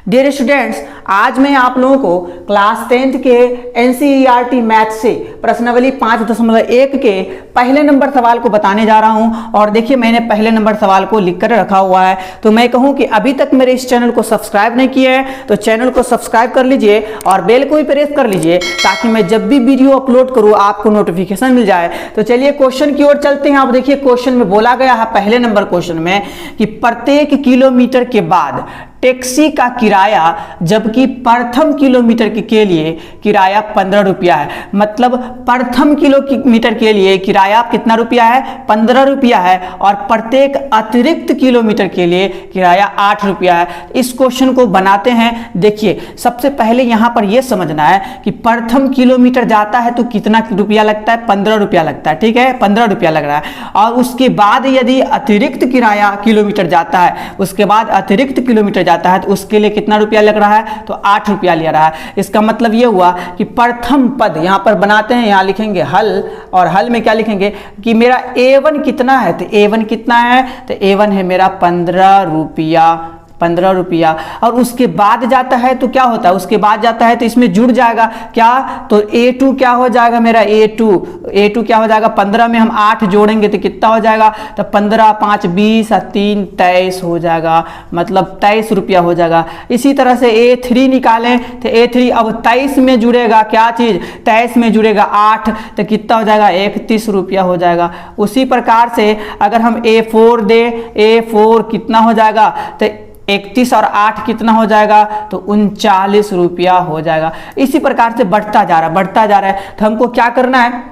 Dear students, आज मैं आप लोगों को क्लास 10th के एनसीईआरटी मैथ से प्रश्नावली 5.1 के पहले नंबर सवाल को बताने जा रहा हूं। और देखिए, मैंने पहले नंबर सवाल को लिख कर रखा हुआ है। तो मैं कहूं कि अभी तक मेरे इस चैनल को सब्सक्राइब नहीं किए हैं तो चैनल को सब्सक्राइब कर लीजिए और बेल को भी प्रेस कर लीजिए ताकि मैं जब भी वीडियो अपलोड करूं आपको नोटिफिकेशन मिल जाए। तो चलिए क्वेश्चन की ओर चलते हैं। आप देखिए, क्वेश्चन में बोला गया है पहले नंबर क्वेश्चन में कि प्रत्येक किलोमीटर के बाद टैक्सी का किराया, जबकि प्रथम किलोमीटर के लिए किराया 15 रुपया है। मतलब प्रथम किलोमीटर के लिए किराया कितना रुपया है? 15 रुपया है। और प्रत्येक अतिरिक्त किलोमीटर के लिए किराया 8 रुपया है। इस क्वेश्चन को बनाते हैं। देखिए, सबसे पहले यहां पर यह समझना है कि प्रथम किलोमीटर जाता है तो कितना रुपया लगता है? 15 रुपया लगता है। ठीक है, 15 रुपया लग रहा है। और उसके बाद यदि अतिरिक्त किराया किलोमीटर जाता है, उसके बाद अतिरिक्त किलोमीटर जाता है तो उसके लिए कितना रुपया लग रहा है? तो 8 रुपया ले रहा है। इसका मतलब यह हुआ कि प्रथम पद यहां पर बनाते हैं, यहां लिखेंगे हल, और हल में क्या लिखेंगे कि मेरा A1 कितना है? तो A1 कितना है? तो A1 है मेरा 15 रुपया। 15 रुपया। और उसके बाद जाता है तो क्या होता है? उसके बाद जाता है तो इसमें जुड़ जाएगा क्या? तो A2 क्या हो जाएगा मेरा? A2 क्या हो जाएगा? 15 में हम 8 जोड़ेंगे तो कितना हो जाएगा? तो 15 5 20 और 3 23 हो जाएगा। मतलब 23 रुपया हो जाएगा। इसी तरह से A3 निकालें तो A3 अब 23 में जुड़ेगा क्या चीज? 23 में जुड़ेगा 8 तो कितना हो जाएगा? 31 रुपया हो जाएगा। उसी प्रकार से अगर हम A4 दे, A4 कितना हो जाएगा? तो 31 और 8 कितना हो जाएगा? तो 39 रुपया हो जाएगा। इसी प्रकार से बढ़ता जा रहा है। तो हमको क्या करना है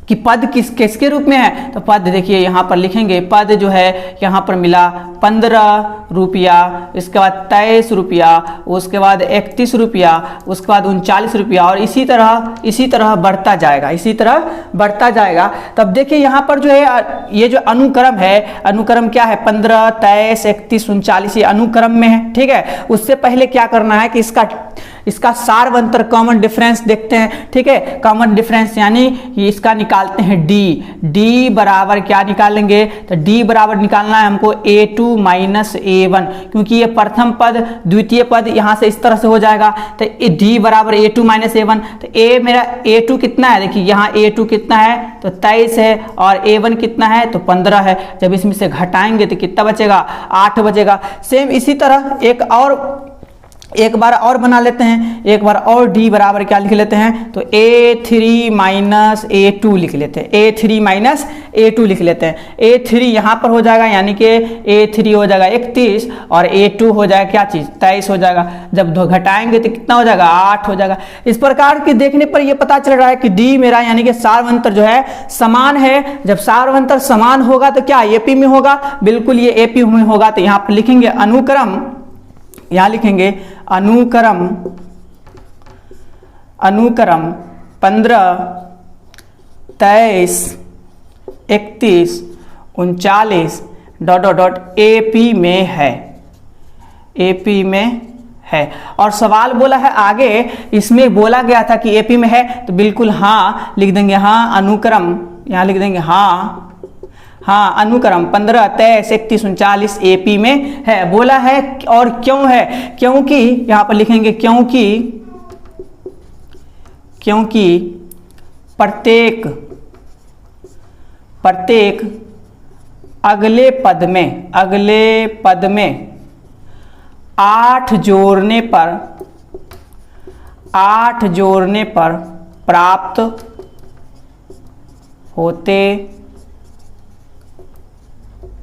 कि पद किसके रूप में है? तो पद देखिए यहां पर लिखेंगे, पद जो है यहां पर मिला 15 रुपया, इसके बाद 23 रुपया, उसके बाद 31 रुपया, उसके बाद 39 रुपया, और इसी तरह बढ़ता जाएगा। तब देखिए यहां पर जो है ये जो अनुक्रम है, अनुक्रम क्या है? 15 23 31 39 ये अनुक्रम में है। ठीक है, उससे पहले क्या करना है कि इसका सार्वंतर कॉमन डिफरेंस देखते हैं। ठीक है, कॉमन डिफरेंस यानी इसका निकालते हैं डी बराबर क्या निकालेंगे? तो डी बराबर निकालना है हमको A2 माइनस A1, क्योंकि ये प्रथम पद द्वितीय पद यहां से इस तरह से हो जाएगा। तो डी बराबर A2 माइनस A1। तो मेरा A2 कितना है? देखिए यहाँ A2 कितना है? तो 23 है। और A1 कितना है? तो 15 है। जब इसमें से घटाएंगे तो कितना बचेगा? 8 बचेगा। सेम इसी तरह एक बार और बना लेते हैं। एक बार और डी बराबर क्या लिख लेते हैं? तो A3 माइनस A2 लिख लेते हैं। A3 माइनस A2 लिख लेते हैं। A3 यहां पर हो जाएगा, यानी कि A3 हो जाएगा 31 और A2 हो जाएगा क्या चीज? 23 हो जाएगा। जब दो घटाएंगे तो कितना हो जाएगा? 8 हो जाएगा। इस प्रकार के देखने पर यह पता चल रहा है कि डी मेरा यानी कि सार्वंतर जो है समान है। जब सार्वंतर समान होगा तो क्या AP में होगा? बिल्कुल ये AP में होगा। तो यहां पर लिखेंगे अनुक्रम, यहां लिखेंगे अनुक्रम 15 23 31 39 ... AP में है। AP में है। और सवाल बोला है आगे, इसमें बोला गया था कि AP में है, तो बिल्कुल हाँ लिख देंगे। हाँ अनुक्रम, यहां लिख देंगे हाँ अनुक्रम 15 23 31 39 AP में है। बोला है और क्यों है? क्योंकि यहां पर लिखेंगे क्योंकि प्रत्येक अगले पद में 8 जोड़ने पर प्राप्त होते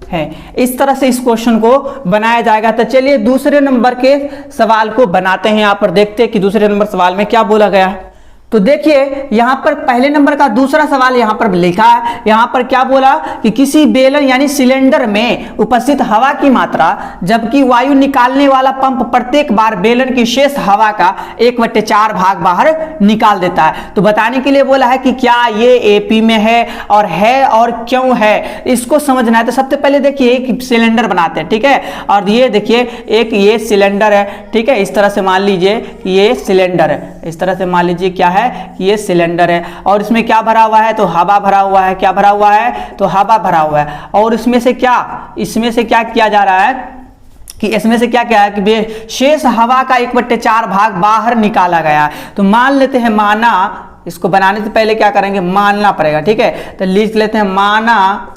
है। इस तरह से इस क्वेश्चन को बनाया जाएगा। तो चलिए दूसरे नंबर के सवाल को बनाते हैं। यहां पर देखते हैं कि दूसरे नंबर सवाल में क्या बोला गया है। तो देखिए यहां पर पहले नंबर का दूसरा सवाल यहां पर लिखा है। यहां पर क्या बोला कि किसी बेलन यानी सिलेंडर में उपस्थित हवा की मात्रा, जबकि वायु निकालने वाला पंप प्रत्येक बार बेलन की शेष हवा का 1/4 भाग बाहर निकाल देता है। तो बताने के लिए बोला है कि क्या ये AP में है और क्यों है, इसको समझना है। तो सबसे पहले देखिए एक सिलेंडर बनाते हैं। ठीक है, और ये देखिए एक ये सिलेंडर है। ठीक है, इस तरह से मान लीजिए कि ये सिलेंडर है। इस तरह से मान लीजिए क्या है कि ये सिलेंडर है और इसमें क्या भरा हुआ है? तो हवा भरा हुआ है। क्या भरा हुआ है? तो हवा भरा हुआ है। और इसमें से क्या किया जा रहा है कि इसमें से क्या क्या है कि शेष हवा का 1/4 भाग बाहर निकाला गया। तो मान लेते हैं, माना, इसको बनाने से पहले क्या करेंगे, मानना पड़ेगा, ठीक है। तो लिख लेते हैं, माना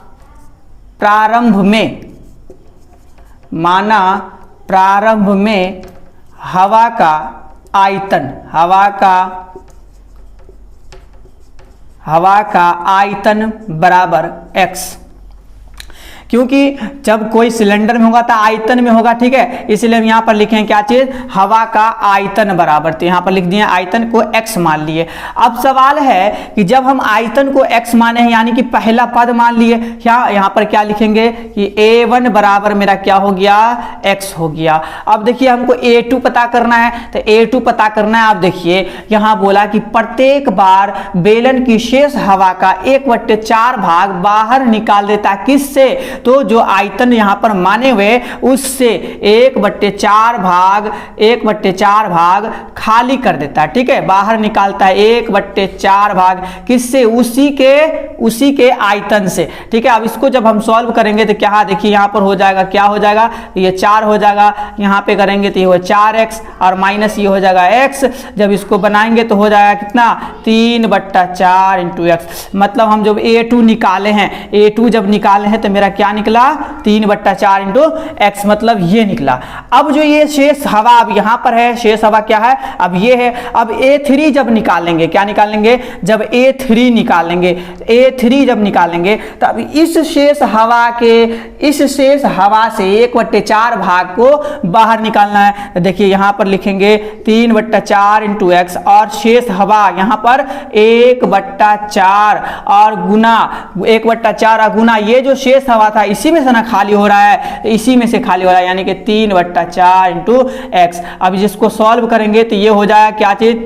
प्रारंभ में हवा का आयतन बराबर x। क्योंकि जब कोई सिलेंडर में होगा तो आयतन में होगा, ठीक है, इसलिए हम यहाँ पर लिखें क्या चीज, हवा का आयतन बराबर। तो यहाँ पर लिख दिए आयतन को x मान लिए। अब सवाल है कि जब हम आयतन को x माने हैं, यानी कि पहला पद मान लिए, यहाँ पर क्या लिखेंगे कि a1 बराबर मेरा क्या हो गया, x हो गया। अब देखिए हमको a2 पता करना है, तो a2 पता करना है। आप देखिए यहाँ बोला कि प्रत्येक बार बेलन की शेष हवा का 1/4 भाग बाहर निकाल देता, किससे, तो जो आयतन यहां पर माने हुए उससे 1/4 भाग खाली कर देता है, ठीक है, बाहर निकालता है 1/4 भाग, किससे, उसी के आयतन से, ठीक है। अब इसको जब हम सॉल्व करेंगे तो क्या, देखिए यहां पर हो जाएगा, क्या हो जाएगा, ये 4 हो जाएगा, यहां पे करेंगे तो ये हो 4x और माइनस ये हो जाएगा x। जब इसको बनाएंगे तो हो जाएगा कितना, 3/4 इंटू एक्स। मतलब हम जब a2 निकाले हैं, a2 जब निकाले हैं तो मेरा क्या निकला, 3/4 इंटू एक्स, मतलब ये निकला। अब जो ये शेष हवा अब यहां पर है, शेष हवा क्या है, अब ये है। अब A3 जब निकालेंगे, क्या निकालेंगे, जब A3 निकालेंगे, A3 जब निकालेंगे तो अब इस शेष हवा से 1/4 भाग को बाहर निकालना है। तो देखिए यहां पर लिखेंगे 3/4 इंटू एक्स और शेष हवा यहां पर 1/4 और गुना 1/4 और गुना ये जो शेष हवा था इसी में से ना खाली हो रहा है, इसी में से खाली हो रहा है, यानी कि 3/4 इंटू एक्स। अब जिसको सॉल्व करेंगे तो ये हो जाएगा क्या चीज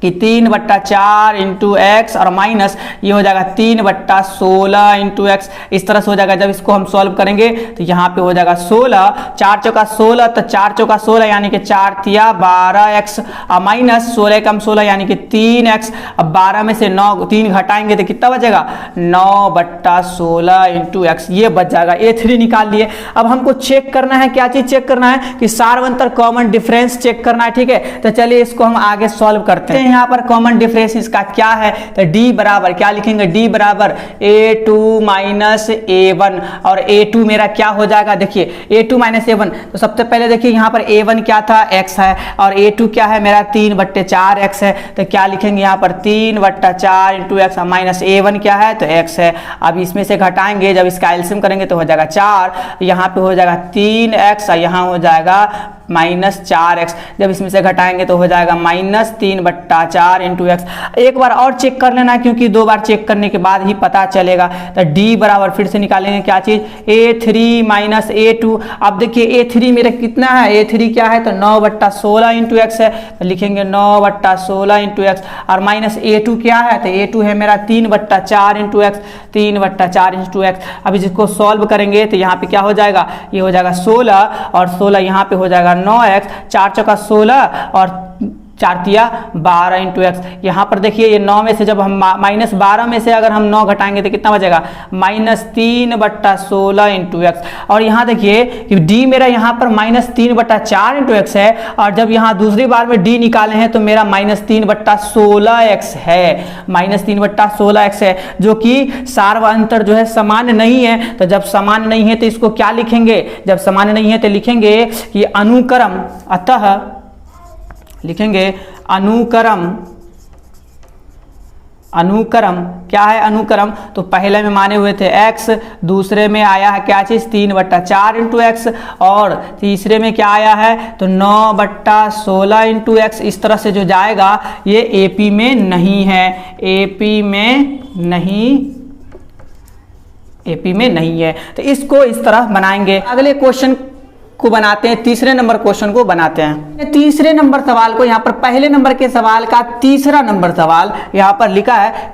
कि 3/4 इंटू एक्स और माइनस ये हो जाएगा 3/16 इंटू एक्स, इस तरह से हो जाएगा। जब इसको हम सॉल्व करेंगे तो यहाँ पे हो जाएगा 16, 4 चौका 16, तो 4 चौका 16 यानी कि 4 तिया 12x और माइनस 16 कम 16 यानी कि 3x। अब 12 में से 3 घटाएंगे तो कितना बचेगा, 9/16 इंटू एक्स, ये बच जाएगा। A3 निकाल लिए। अब हमको चेक करना है, क्या चीज चेक करना है कि सार्वंतर कॉमन डिफरेंस चेक करना है, ठीक है। तो चलिए इसको हम आगे सॉल्व करते हैं। यहाँ पर कॉमन डिफरेंस इसका क्या है, तो D बराबर क्या लिखेंगे, D बराबर A2 माइनस A1 और A2 मेरा क्या हो जाएगा, देखिए A2 माइनस A1। तो सबसे पहले देखिए यहाँ पर A1 क्या था, x है, और A2 क्या है मेरा 3/4x है। तो क्या लिखेंगे यहाँ पर 3/4 इंटू एक्स माइनस A1 क्या है, तो x है। अब इसमें से घटाएंगे, जब इसका एलसीएम करेंगे तो हो जाएगा 4, यहाँ पे हो जाएगा 3x और यहाँ हो जाएगा माइनस 4x। जब इसमें से घटाएंगे तो हो जाएगा माइनस 3/4 इंटू एक्स। एक बार और चेक कर लेना, क्योंकि 2 बार चेक करने के बाद ही पता चलेगा। तो D बराबर फिर से निकालेंगे क्या चीज, A3 माइनस A2। अब देखिए A3 मेरा कितना है, A3 क्या है, तो 9/16 इंटू एक्स है। तो लिखेंगे 9/16 इंटू एक्स और माइनस A2 क्या है, तो A2 है मेरा 3/4 इंटू एक्स, 3/4 इंटू एक्स। अभी जिसको सॉल्व करेंगे तो यहाँ पे क्या हो जाएगा, ये हो जाएगा 16 और 16 यहाँ पे हो जाएगा 9x, 4 चौका 16 और 4 तिया 12 इंटू एक्स। यहाँ पर देखिए ये 9 में से जब हम माइनस 12 में से अगर हम 9 घटाएंगे तो कितना बचेगा, माइनस 3/16 इंटू एक्स। और यहाँ देखिए कि D मेरा यहाँ पर माइनस 3/4 इंटू एक्स है, और जब यहाँ दूसरी बार में D निकाले हैं तो मेरा माइनस 3/16x है, माइनस 3/16x है, जो कि सार्वंतर जो है समान नहीं है। तो जब समान नहीं है तो इसको क्या लिखेंगे, जब समान नहीं है तो लिखेंगे कि अनुक्रम, अतः लिखेंगे अनुक्रम क्या है, अनुक्रम तो पहले में माने हुए थे x, दूसरे में आया है क्या चीज 3/4 इंटू एक्स, और तीसरे में क्या आया है तो 9/16 इंटू एक्स। इस तरह से जो जाएगा ये AP में नहीं है, AP में नहीं है। तो इसको इस तरह बनाएंगे। अगले क्वेश्चन को बनाते हैं, तीसरे नंबर क्वेश्चन को बनाते हैं। तीसरे नंबर सवाल को यहाँ पर पहले नंबर के सवाल का तीसरा नंबर सवाल यहाँ पर लिखा है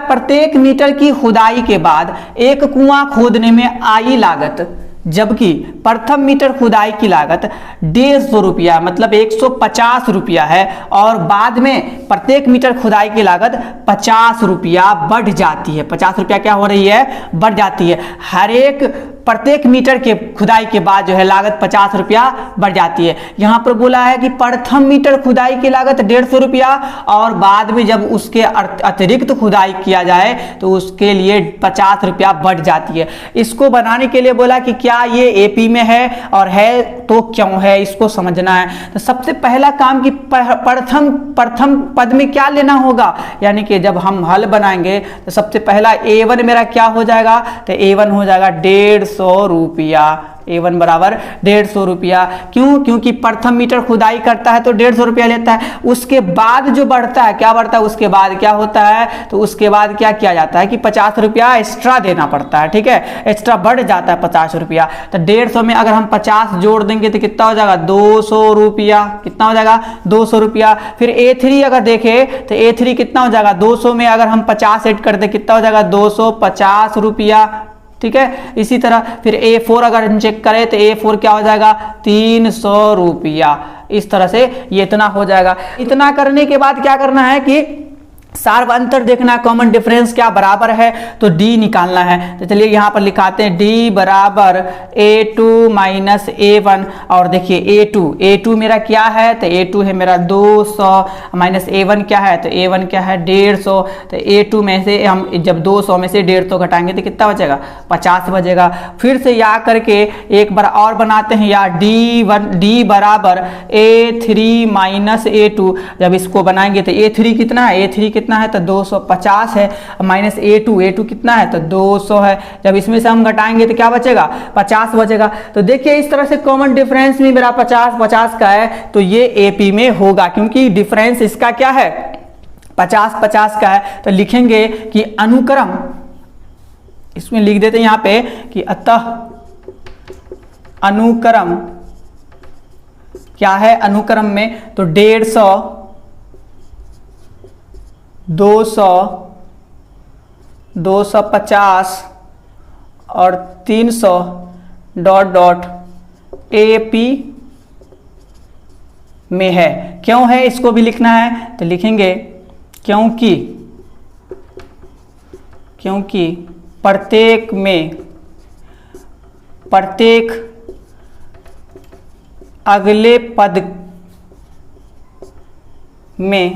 प्रत्येक मीटर की खुदाई के बाद एक कुआं खोदने में आई लागत, जबकि प्रथम मीटर खुदाई की लागत 150 रुपया मतलब 150 रुपया है, और बाद में प्रत्येक मीटर खुदाई की लागत 50 रुपया बढ़ जाती है। 50 रुपया क्या हो रही है, बढ़ जाती है। हर एक प्रत्येक मीटर के खुदाई के बाद जो है लागत 50 रुपया बढ़ जाती है। यहाँ पर बोला है कि प्रथम मीटर खुदाई की लागत 150 रुपया और बाद में जब उसके अतिरिक्त खुदाई किया जाए तो उसके लिए 50 रुपया बढ़ जाती है। इसको बनाने के लिए बोला कि क्या ये एपी में है और है तो क्यों है, इसको समझना है। तो सबसे पहला काम कि प्रथम पद में क्या लेना होगा, यानी कि जब हम हल बनाएंगे तो सबसे पहला A1 मेरा क्या हो जाएगा, तो A1 हो जाएगा 150 रुपया। A1 बराबर 150 रुपया। क्यों? क्योंकि प्रथम मीटर खुदाई करता है तो 150 रुपया लेता है। उसके बाद जो बढ़ता है, क्या बढ़ता है, उसके बाद क्या होता है, तो उसके बाद क्या किया जाता है कि 50 रुपया एक्स्ट्रा देना पड़ता है। ठीक है, एक्स्ट्रा बढ़ जाता है 50 रुपया। तो 150 में अगर हम 50 जोड़ देंगे तो कितना हो जाएगा, 200 रुपया। कितना हो जाएगा, 200 रुपया। फिर A3 अगर देखें तो A3 कितना हो जाएगा, 200 में अगर हम 50 ऐड कर दे कितना हो जाएगा, 250 रुपया। ठीक है, इसी तरह फिर A4 अगर हम चेक करें तो A4 क्या हो जाएगा, 300 रुपया। इस तरह से ये इतना हो जाएगा। इतना करने के बाद क्या करना है कि सार्व अंतर देखना, कॉमन डिफरेंस क्या बराबर है, तो D निकालना है। तो चलिए यहाँ पर लिखाते हैं D बराबर A2 माइनस A1। और देखिए A2 मेरा क्या है, तो A2 है मेरा 200 माइनस A1 क्या है, तो A1 क्या है 150। तो A2 में से हम जब 200 में से 150 घटाएंगे तो कितना बचेगा, 50 बचेगा। फिर से या करके एक बार और बनाते हैं, या D बराबर A3 माइनस A2। जब इसको बनाएंगे तो A3 कितना है, A3 कितना है, तो 250 है, माइनस A2 कितना है, तो 200 है। जब इसमें से हम घटाएंगे तो क्या बचेगा, 50 बचेगा। तो देखिए इस तरह से कॉमन डिफरेंस में मेरा 50 का है, तो ये एपी में होगा क्योंकि डिफरेंस इसका क्या है, 50 का है। तो लिखेंगे कि अनुक्रम, इसमें लिख देते हैं यहां पे कि अतः अनुक्रम क्या है, अनुक्रम में तो 150, 200, 250 और 300 डॉट AP में है। क्यों है इसको भी लिखना है, तो लिखेंगे क्योंकि प्रत्येक अगले पद में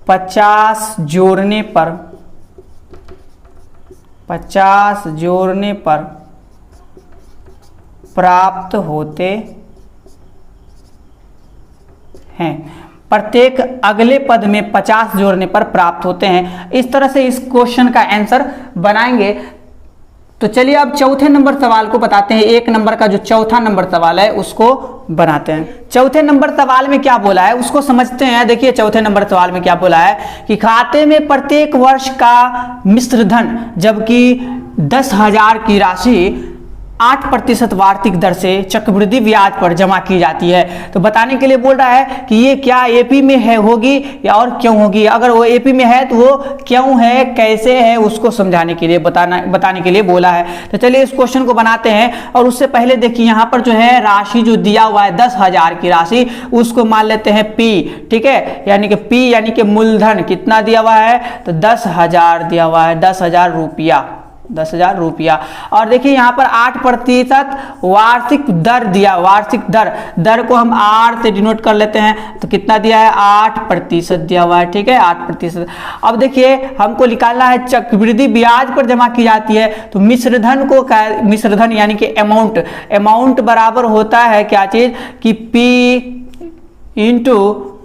50 जोड़ने पर प्राप्त होते हैं। प्रत्येक अगले पद में 50 जोड़ने पर प्राप्त होते हैं। इस तरह से इस क्वेश्चन का आंसर बनाएंगे। तो चलिए अब चौथे नंबर सवाल को बताते हैं। एक नंबर का जो चौथा नंबर सवाल है उसको बनाते हैं। चौथे नंबर सवाल में क्या बोला है उसको समझते हैं। देखिए चौथे नंबर सवाल में क्या बोला है कि खाते में प्रत्येक वर्ष का मिश्र धन जबकि 10,000 की राशि 8% वार्षिक दर से चक्रवृद्धि ब्याज पर जमा की जाती है। तो बताने के लिए बोल रहा है कि ये क्या एपी में है होगी या और क्यों होगी। अगर वो एपी में है तो वो क्यों है, कैसे है, उसको समझाने के लिए बताने के लिए बोला है। तो चलिए इस क्वेश्चन को बनाते हैं। और उससे पहले देखिए यहाँ पर जो है राशि जो दिया हुआ है 10,000 की राशि, उसको मान लेते हैं P। ठीक है, यानी कि P यानी कि मूलधन कितना दिया हुआ है, तो 10,000 दिया हुआ है, 10,000 रुपया, 10,000 रुपया। और देखिए यहाँ पर 8% वार्षिक दर दिया, वार्षिक दर को हम 8 से डिनोट कर लेते हैं। तो कितना दिया है, 8% दिया हुआ है। ठीक है, 8%। अब देखिए हमको निकालना है चक्रवृद्धि ब्याज पर जमा की जाती है। तो मिश्रधन को, मिश्रधन यानी कि अमाउंट बराबर होता है क्या चीज कि P इंटू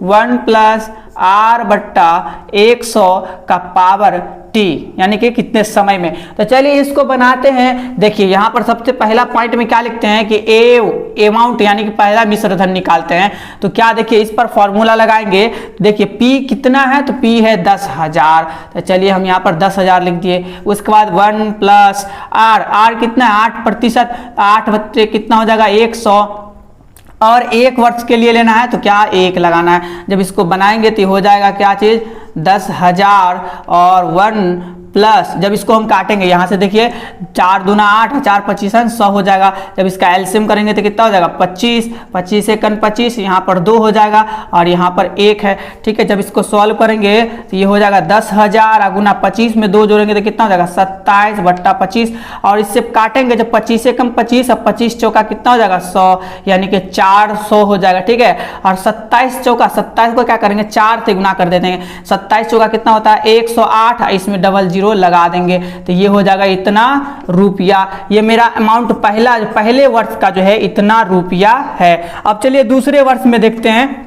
1 प्लस R बट्टा 100 का पावर T, यानी कि कितने समय में। तो चलिए इसको बनाते हैं। देखिए यहाँ पर सबसे पहला पॉइंट में क्या लिखते हैं कि अमाउंट यानी कि पहला मिश्रधन निकालते हैं। तो क्या देखिए इस पर फॉर्मूला लगाएंगे। देखिए P कितना है, तो P है 10,000। तो चलिए हम यहाँ पर 10,000 लिख दिए। उसके बाद 1 प्लस R कितना है, 8%, 8 बच्चे कितना हो जाएगा 100। और 1 वर्ष के लिए लेना है तो क्या 1 लगाना है। जब इसको बनाएंगे तो हो जाएगा क्या चीज 10,000 और 1 प्लस जब इसको हम काटेंगे यहाँ से देखिए 4 दूना 8, 4 25 100 हो जाएगा। जब इसका एलसीएम करेंगे तो कितना हो जाएगा 25, 25 एकन 25, यहाँ पर 2 हो जाएगा और यहाँ पर 1 है। ठीक है, जब इसको सॉल्व करेंगे तो ये हो जाएगा 10,000 गुना 25 में 2 जोड़ेंगे तो कितना हो जाएगा 27/25 और इससे काटेंगे जब 25 एकम 25 और 25 चौका कितना हो जाएगा 100 यानी कि 400 हो जाएगा। ठीक है, और 27 चौका 27 को क्या करेंगे 4 से गुना कर देते हैं। 27 चौका कितना होता है 108, इसमें डबल जीरो लगा देंगे तो ये हो जाएगा इतना रुपया। ये मेरा अमाउंट पहले वर्ष का जो है इतना रुपया है। अब चलिए दूसरे वर्ष में देखते हैं,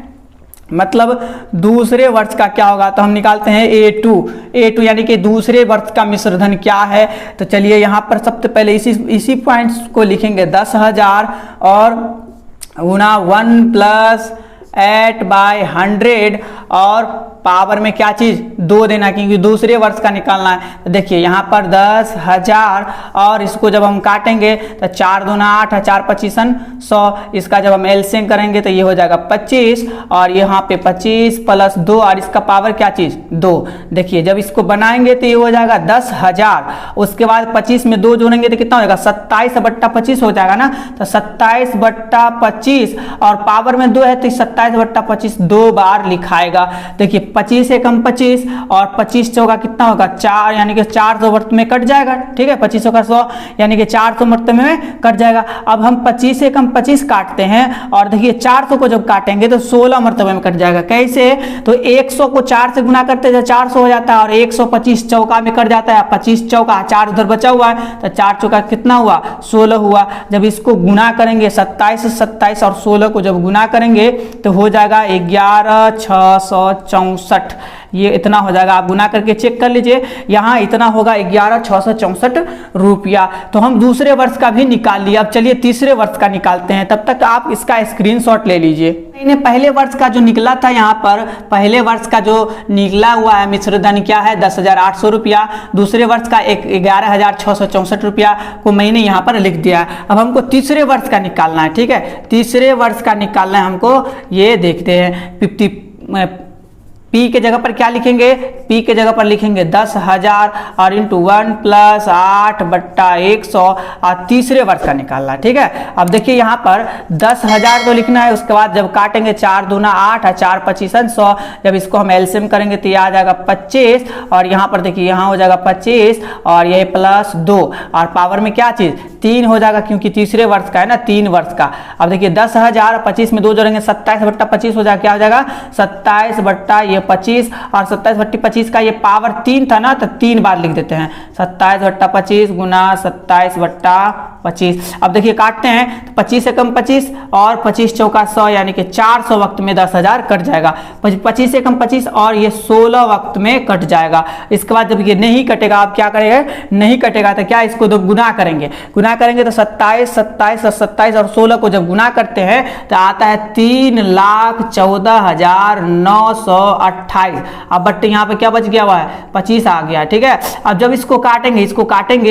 मतलब दूसरे वर्ष का क्या होगा तो हम निकालते हैं A2 यानी कि दूसरे वर्ष का मिश्र धन क्या है। तो चलिए यहाँ पर सबसे पहले इसी पॉइंट्स को लिखेंगे 10,000 और गुना 1 + 8/100 और पावर में क्या चीज 2 देना क्योंकि दूसरे वर्ष का निकालना है। तो देखिए यहाँ पर 10,000 और इसको जब हम काटेंगे तो 4 दूना 8, 4 25 100, इसका जब हम एलसीएम करेंगे तो ये हो जाएगा 25 और यहाँ पे 25 + 2 और इसका पावर क्या चीज 2। देखिए जब इसको बनाएंगे तो ये हो जाएगा 10,000, उसके बाद 25 में 2 जोड़ेंगे तो कितना हो जाएगा 27/25 हो जाएगा ना। तो 27/25 और पावर में 2 है तो 27/25 2 बार लिखाएगा। देखिए 25 एकम 25 और 25 चौका कितना होगा 4 यानी कि 400 मरतबे में कट जाएगा। ठीक है, 25 चौका 100 यानी कि 400 मरतबे में कट जाएगा। अब हम 25 एकम 25 काटते हैं और देखिए 400 को जब काटेंगे तो 16 मरतबे में कट जाएगा। कैसे तो 100 को 4 से गुना करते हैं 400 हो जाता है और 125 चौका में कट जाता है। 25 चौका 4 उधर बचा हुआ है तो 4 चौका कितना हुआ 16 हुआ। जब इसको गुना करेंगे 27 और 16 को जब गुना करेंगे तो हो जाएगा 11,664, ये इतना हो जाएगा। आप गुना करके चेक कर लीजिए, यहाँ इतना होगा 11,664 रुपया। तो हम दूसरे वर्ष का भी निकाल लिया। अब चलिए तीसरे वर्ष का निकालते हैं, तब तक आप इसका स्क्रीनशॉट ले लीजिए। मैंने पहले वर्ष का जो निकला था, यहाँ पर पहले वर्ष का जो निकला हुआ है मिश्र धन क्या है 10,800 रुपया। दूसरे वर्ष का 11,664 रुपया को मैंने यहाँ पर लिख दिया। अब हमको तीसरे वर्ष का निकालना है। ठीक है, तीसरे वर्ष का निकालना है हमको, ये देखते हैं। 50 P के जगह पर क्या लिखेंगे, P के जगह पर लिखेंगे 10,000 और इंटू 1 + 8/100 और तीसरे वर्ष का निकालना है। ठीक है, अब देखिए यहाँ पर 10,000 तो लिखना है, उसके बाद जब काटेंगे 4 दूना 8 और 4 25 100, जब इसको हम एलसीएम करेंगे तो ये आ जाएगा 25 और यहाँ पर देखिए यहाँ हो जाएगा 25 और ये +2 और पावर में क्या चीज 3 हो जाएगा क्योंकि तीसरे वर्ष का है ना, 3 वर्ष का। अब देखिए 10,000 25 में 2 जोड़ेंगे 27/25 हो जाएगा। क्या हो जाएगा 27/25 और 27/25 का ये पावर 3 था ना, तो 3 बार लिख देते हैं। 27/25 गुना 27/25। अब देखिए काटते हैं तो 25 एकम 25 और 25 चौका 100 यानी कि 400 वक्त में 10,000 कट जाएगा। 25 एकम 25 और ये 16 वक्त में कट जाएगा। इसके बाद जब ये नहीं कटेगा, आप क्या करेंगे, नहीं कटेगा तो क्या इसको गुना करेंगे। गुना करेंगे तो 27 और 27 और 16 को जब गुना करते हैं तो आता है 3,14,928। अब बट यहाँ पे क्या बच गया हुआ है 25 आ गया। ठीक है, अब जब इसको काटेंगे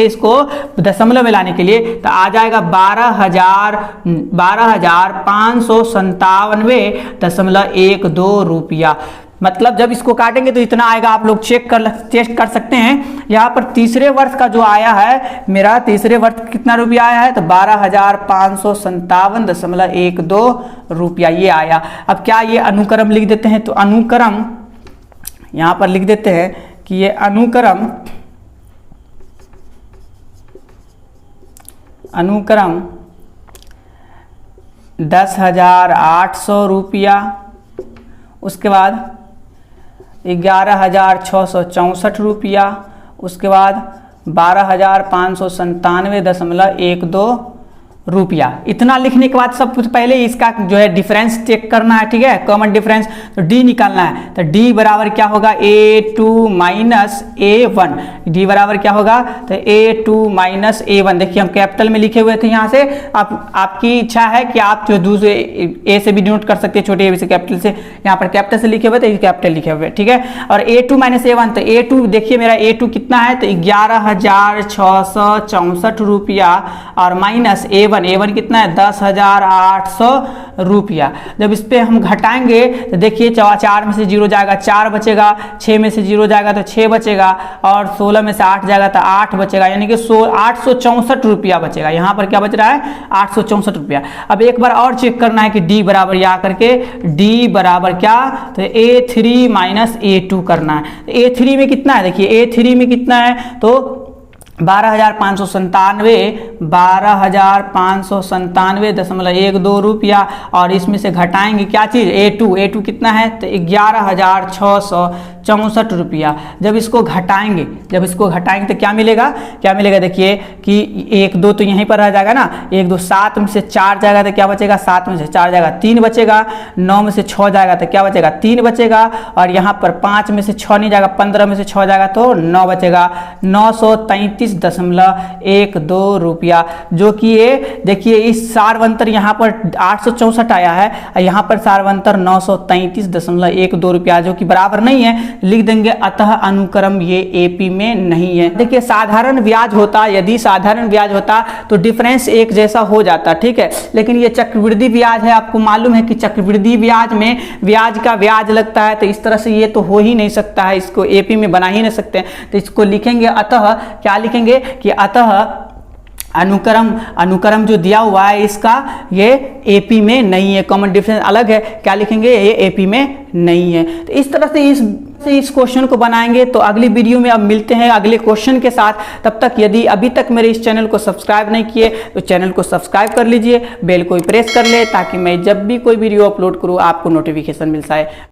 इसको दशमलव में लाने के लिए तो आ जाएगा 12,597.12 रुपया। मतलब जब इसको काटेंगे तो इतना आएगा। आप लोग चेक कर सकते हैं। यहाँ पर तीसरे वर्ष का जो आया है, मेरा तीसरे वर्ष कितना रुपया आया है तो 12,597.12 रुपया ये आया। अब क्या ये अनुक्रम लिख देते हैं, तो अनुक्रम यहाँ पर लिख देते हैं कि ये अनुक्रम 10,800 रुपया, उसके बाद 11,664 रुपया, उसके बाद 12,597.12 रुपया। इतना लिखने के बाद सब कुछ पहले इसका जो है डिफरेंस चेक करना है। ठीक है, कॉमन डिफरेंस तो डी निकालना है। तो डी बराबर क्या होगा A2 माइनस A1। डी बराबर क्या होगा तो A2 माइनस A1। देखिए हम कैपिटल में लिखे हुए थे, यहाँ से आपकी इच्छा है कि आप जो दूसरे ए से भी डिनोट कर सकते हैं, छोटे ए से कैपिटल से। यहाँ पर कैपिटल से लिखे हुए थे, कैपिटल लिखे हुए। ठीक है, और A2 माइनस A1 तो A2 देखिए मेरा A2 कितना है तो 11,664 रुपया और माइनस A1 A1 कितना है 10,800 रुपया। जब इस पे हम घटाएंगे तो देखिए 4 में से 0 जाएगा 4 बचेगा, 6 में से 0 जाएगा तो 6 बचेगा, और 16 में से 8 जाएगा तो 8 बचेगा, यानी कि 864 रुपया बचेगा। यहाँ पर क्या बच रहा है 864 रुपया। अब एक बार और चेक करना है कि D बराबर या करके D बराबर क्या, तो A3 माइनस A2 करना है। A3 में कितना है, देखिए A3 में कितना है तो 12,597.12 रुपया, और इसमें से घटाएंगे क्या चीज़ A2 कितना है तो 11,664 रुपया। जब इसको घटाएंगे तो क्या मिलेगा देखिए कि 1 2 तो यहीं पर रह जाएगा ना, 1 2 7 में से 4 जाएगा तो क्या बचेगा, 7 में से 4 जाएगा 3 बचेगा, 9 में से 6 जाएगा तो क्या बचेगा 3 बचेगा, और यहाँ पर 5 में से 6 नहीं जाएगा, 15 में से 6 जाएगा तो 9 बचेगा, 933.12 रुपया। जो कि ये देखिए इस सारवंतर यहाँ पर 864 आया है, यहाँ पर सारवंतर 933.12 रुपया, जो कि बराबर नहीं है, लिख देंगे अतः अनुक्रम ये एपी में नहीं है। देखिए साधारण ब्याज होता, यदि साधारण ब्याज होता तो डिफरेंस एक जैसा हो जाता, ठीक है, लेकिन ये चक्रवृद्धि ब्याज है। आपको मालूम है कि चक्रवृद्धि ब्याज में ब्याज का ब्याज लगता है, तो इस तरह से ये तो हो ही नहीं सकता है, इसको एपी में बना ही नहीं सकते। तो इसको लिखेंगे अतः, क्या लिखेंगे कि अतः अनुक्रम जो दिया हुआ है इसका ये एपी में नहीं है, कॉमन डिफरेंस अलग है, क्या लिखेंगे ये एपी में नहीं है। तो इस तरह से इस क्वेश्चन को बनाएंगे। तो अगली वीडियो में अब मिलते हैं अगले क्वेश्चन के साथ। तब तक यदि अभी तक मेरे इस चैनल को सब्सक्राइब नहीं किए तो चैनल को सब्सक्राइब कर लीजिए, बेल को प्रेस कर ले ताकि मैं जब भी कोई वीडियो अपलोड करूँ आपको नोटिफिकेशन मिल जाए।